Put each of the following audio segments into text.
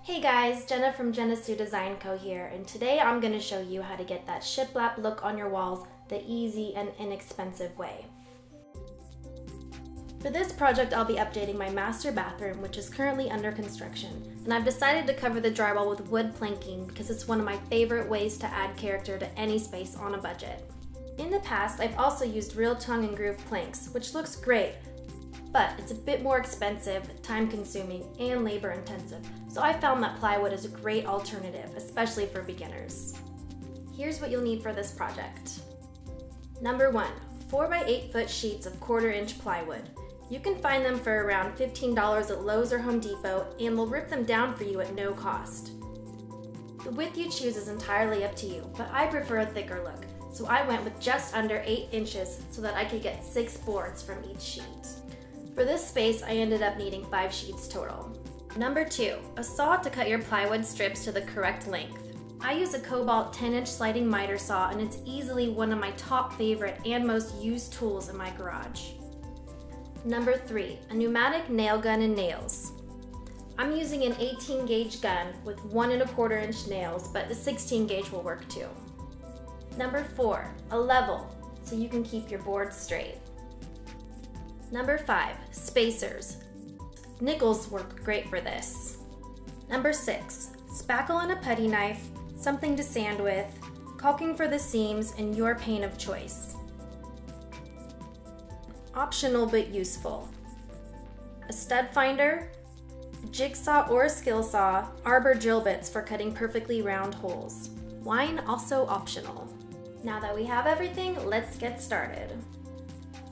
Hey guys, Jenna from Jenna Sue Design Co. here, and today I'm going to show you how to get that shiplap look on your walls the easy and inexpensive way. For this project, I'll be updating my master bathroom, which is currently under construction, and I've decided to cover the drywall with wood planking because it's one of my favorite ways to add character to any space on a budget. In the past, I've also used real tongue and groove planks, which looks great, but it's a bit more expensive, time-consuming, and labor-intensive, so I found that plywood is a great alternative, especially for beginners. Here's what you'll need for this project. Number 1, 4 by 8 foot sheets of 1/4 inch plywood. You can find them for around $15 at Lowe's or Home Depot, and they'll rip them down for you at no cost. The width you choose is entirely up to you, but I prefer a thicker look, so I went with just under 8 inches so that I could get 6 boards from each sheet. For this space, I ended up needing 5 sheets total. Number 2, a saw to cut your plywood strips to the correct length. I use a Cobalt 10-inch sliding miter saw, and it's easily one of my top favorite and most used tools in my garage. Number 3, a pneumatic nail gun and nails. I'm using an 18 gauge gun with 1 1/4 inch nails, but the 16 gauge will work too. Number 4, a level, so you can keep your boards straight. Number 5, spacers. Nickels work great for this. Number 6, spackle and a putty knife, something to sand with, caulking for the seams, and your paint of choice. Optional but useful. A stud finder, jigsaw or a skill saw, arbor drill bits for cutting perfectly round holes. Wine also optional. Now that we have everything, let's get started.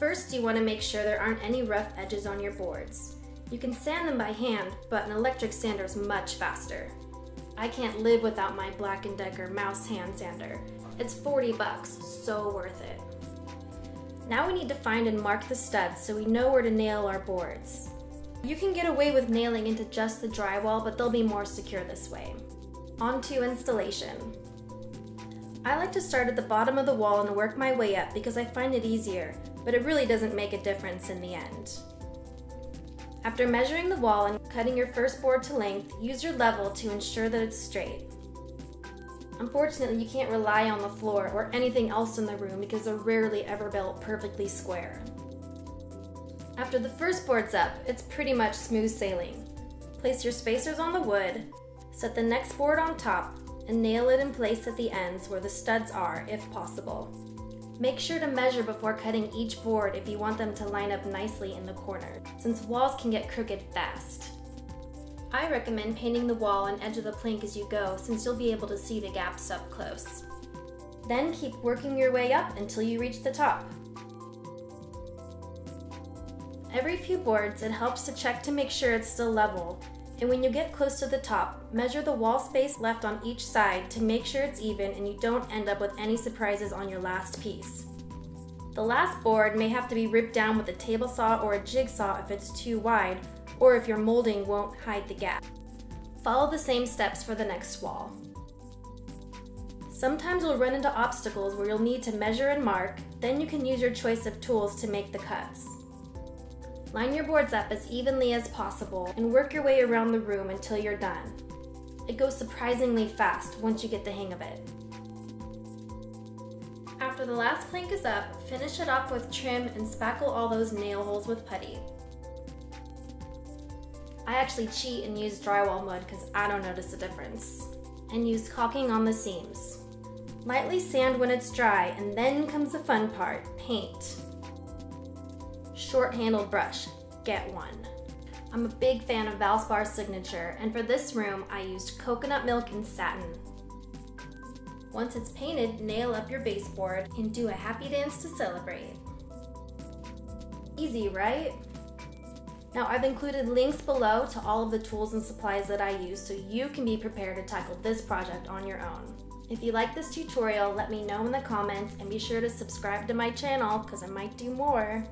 First, you want to make sure there aren't any rough edges on your boards. You can sand them by hand, but an electric sander is much faster. I can't live without my Black & Decker mouse hand sander. It's $40, so worth it. Now we need to find and mark the studs so we know where to nail our boards. You can get away with nailing into just the drywall, but they'll be more secure this way. On to installation. I like to start at the bottom of the wall and work my way up because I find it easier, but it really doesn't make a difference in the end. After measuring the wall and cutting your first board to length, use your level to ensure that it's straight. Unfortunately, you can't rely on the floor or anything else in the room because they're rarely ever built perfectly square. After the first board's up, it's pretty much smooth sailing. Place your spacers on the wood, set the next board on top, and nail it in place at the ends where the studs are if possible. Make sure to measure before cutting each board if you want them to line up nicely in the corner, since walls can get crooked fast. I recommend painting the wall and edge of the plank as you go, since you'll be able to see the gaps up close. Then keep working your way up until you reach the top. Every few boards, it helps to check to make sure it's still level, and when you get close to the top, measure the wall space left on each side to make sure it's even and you don't end up with any surprises on your last piece. The last board may have to be ripped down with a table saw or a jigsaw if it's too wide, or if your molding won't hide the gap. Follow the same steps for the next wall. Sometimes you'll run into obstacles where you'll need to measure and mark, then you can use your choice of tools to make the cuts. Line your boards up as evenly as possible and work your way around the room until you're done. It goes surprisingly fast once you get the hang of it. After the last plank is up, finish it off with trim and spackle all those nail holes with putty. I actually cheat and use drywall mud because I don't notice a difference. And use caulking on the seams. Lightly sand when it's dry, and then comes the fun part, paint. Short-handled brush, get one. I'm a big fan of Valspar's signature, and for this room, I used coconut milk and satin. Once it's painted, nail up your baseboard and do a happy dance to celebrate. Easy, right? Now I've included links below to all of the tools and supplies that I use so you can be prepared to tackle this project on your own. If you like this tutorial, let me know in the comments and be sure to subscribe to my channel because I might do more.